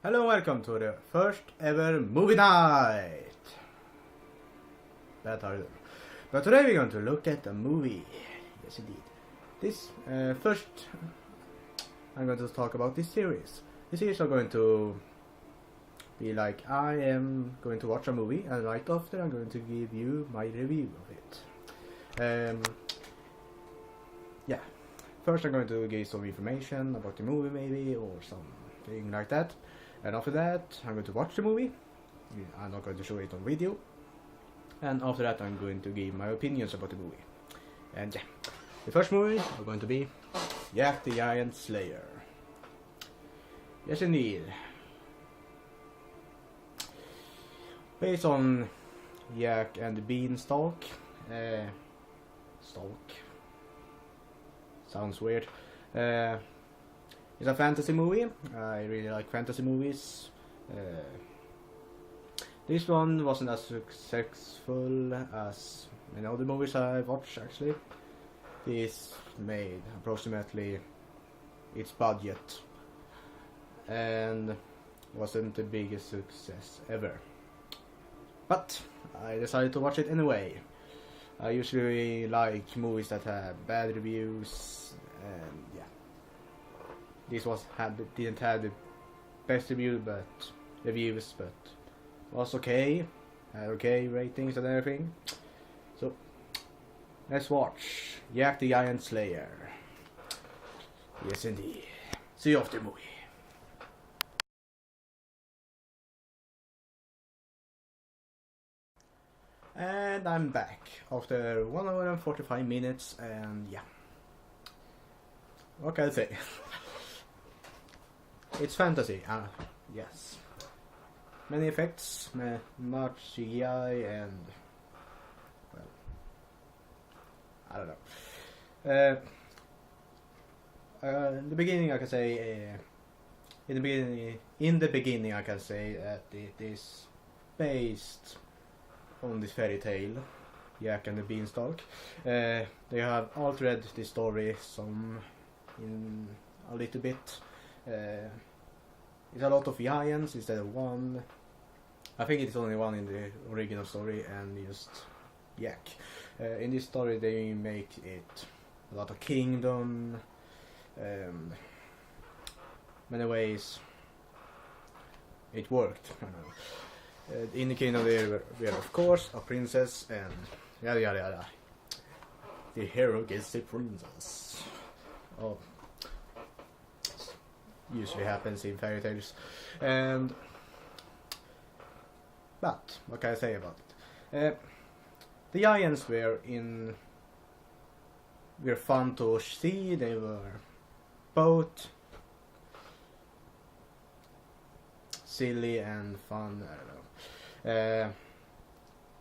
Hello and welcome to the first ever movie night. Bad title. But today we're going to look at a movie. Yes indeed. This first I'm going to talk about this series. This series are going to be like I am going to watch a movie and right after I'm going to give you my review of it. Yeah. First I'm going to give some information about the movie maybe or something like that. And after that, I'm going to watch the movie. I'm not going to show it on video. And after that, I'm going to give my opinions about the movie. And yeah, the first movie are going to be Jack the Giant Slayer. Yes, indeed. Based on Jack and the Beanstalk. Stalk. Sounds weird. It's a fantasy movie. I really like fantasy movies. This one wasn't as successful as many other movies I've watched actually. This made approximately its budget and wasn't the biggest success ever. But I decided to watch it anyway. I usually like movies that have bad reviews and yeah. This didn't have the best reviews, but was okay. Had okay ratings and everything. So let's watch Jack the Giant Slayer. Yes, indeed. See you after the movie. And I'm back after 1 hour and 45 minutes, and yeah. What can I say? It's fantasy, yes. Many effects, much CGI, and well, I don't know. In the beginning, I can say, in the beginning, I can say that it is based on this fairy tale, Jack and the Beanstalk. They have altered the story some in a little bit. It's a lot of giants instead of one. I think it's only one in the original story and just Jack. In this story they make it a lot of kingdom. Many ways it worked. In the kingdom there were of course a princess and yada yada yada. The hero gets the princess. Oh. Usually happens in fairy tales, but what can I say about it? The giants were fun to see. They were both silly and fun. I don't know,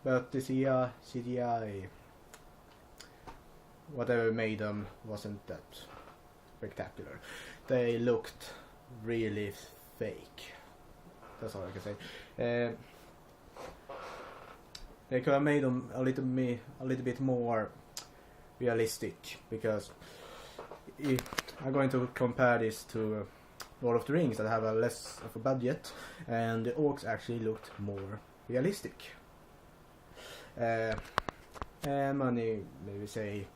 but the CGI, whatever made them, wasn't that spectacular. They looked really fake. That's all I can say. They could have made them a little bit more realistic, because if I'm going to compare this to Lord of the Rings that have a less of a budget, and the orcs actually looked more realistic. And money, maybe say,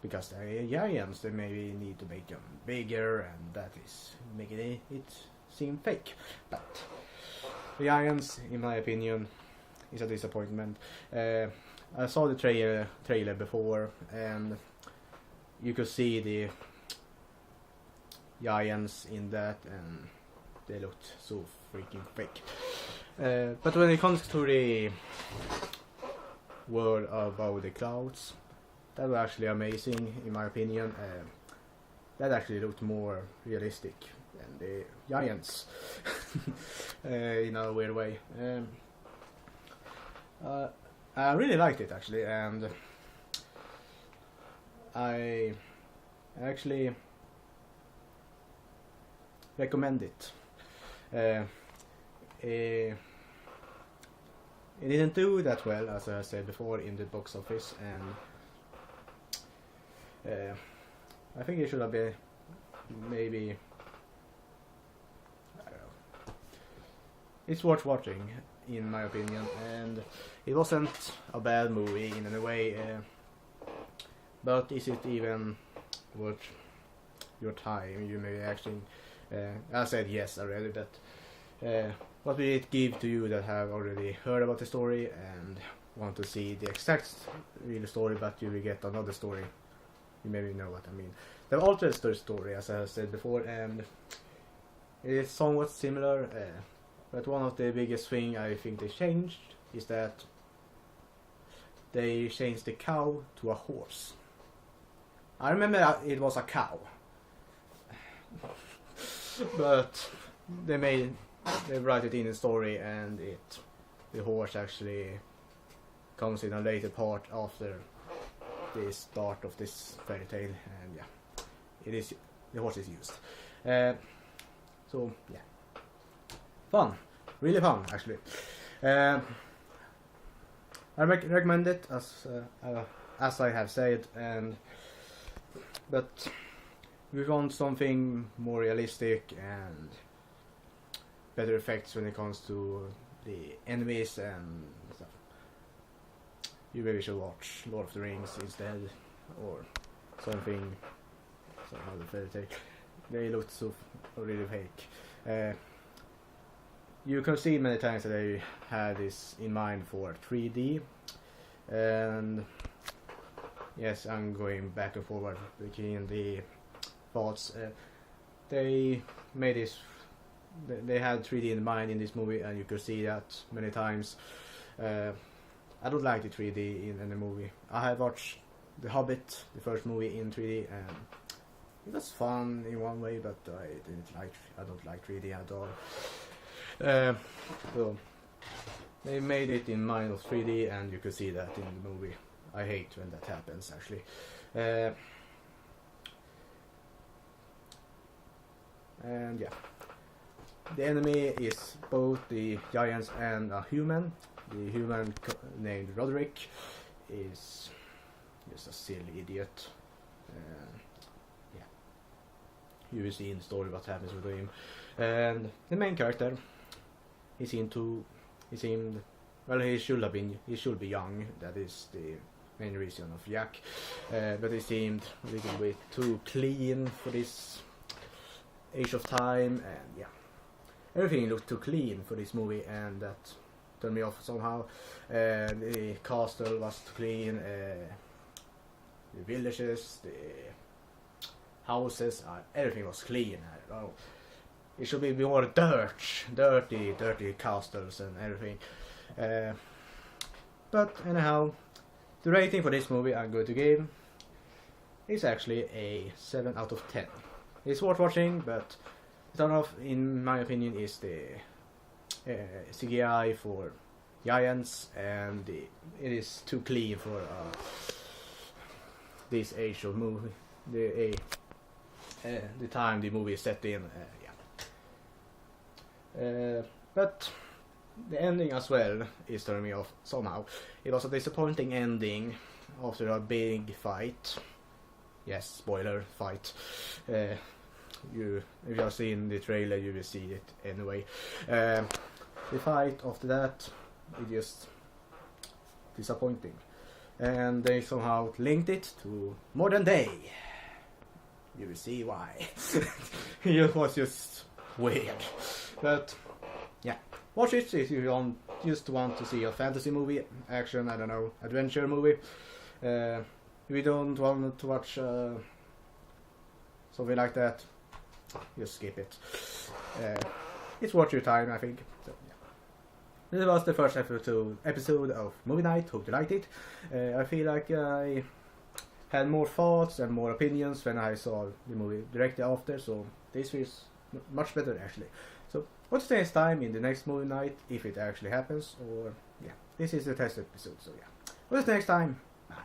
because they're giants, they maybe need to make them bigger, and that is making it seem fake. But the giants, in my opinion, is a disappointment. I saw the trailer before, and you could see the giants in that, and they looked so freaking fake. But when it comes to the world above the clouds, that was actually amazing, in my opinion. That actually looked more realistic than the giants, in a weird way. I really liked it actually, and I actually recommend it. It didn't do that well, as I said before, in the box office, and I think it should have been maybe, I don't know, it's worth watching, in my opinion, and it wasn't a bad movie in any way. But is it even worth your time? You may be asking. I said yes already, but what will it give to you that have already heard about the story and want to see the exact real story, but you will get another story? You maybe know what I mean. They've altered the story, as I said before, and it is somewhat similar. But one of the biggest thing I think they changed is that they changed the cow to a horse. I remember it was a cow, but they write it in the story, and the horse actually comes in a later part after the start of this fairy tale, and yeah, the horse is used. So yeah, fun, really fun actually. I recommend it as I have said, but we want something more realistic and better effects when it comes to the enemies and stuff. You maybe should watch Lord of the Rings instead, or something, some other fairy tale. They looked so really fake. You can see many times that they had this in mind for 3D, and yes, I'm going back and forward between the thoughts. They made this. They had 3D in mind in this movie, and you could see that many times. I don't like the 3D in any movie. I have watched The Hobbit, the first movie, in 3D, and it was fun in one way, but I don't like 3D at all. So they made it in mind of 3D, and you could see that in the movie. I hate when that happens, actually. And yeah, the enemy is both the giants and a human. The human named Roderick is just a silly idiot. Yeah, you will see in the story what happens with him. And the main character, he should be young. That is the main reason of Jack. But he seemed a little bit too clean for this age of time, and yeah, everything looked too clean for this movie, and that turned me off somehow. The castle was too clean, the villages, the houses, everything was clean. I don't know. It should be more dirty castles and everything. But anyhow, the rating for this movie I'm going to give is actually a 7 out of 10. It's worth watching, but the turn off, in my opinion, is the CGI for giants, and it is too clean for this age of movie. The time the movie is set in. But the ending as well is turning me off somehow. It was a disappointing ending after a big fight. Yes, spoiler, fight. If you have seen the trailer, you will see it anyway. The fight after that is just disappointing, and they somehow linked it to modern day. You will see why. It was just weird, but yeah, watch it if you just want to see a fantasy movie, action, I don't know, adventure movie. If you don't want to watch something like that, just skip it. It's worth your time, I think. So, yeah. This was the first episode of Movie Night. Hope you liked it. I feel like I had more thoughts and more opinions when I saw the movie directly after, so this feels much better actually. So what's the next time in the next Movie Night, if it actually happens, or yeah, this is the test episode, so yeah. What's the next time? Bye.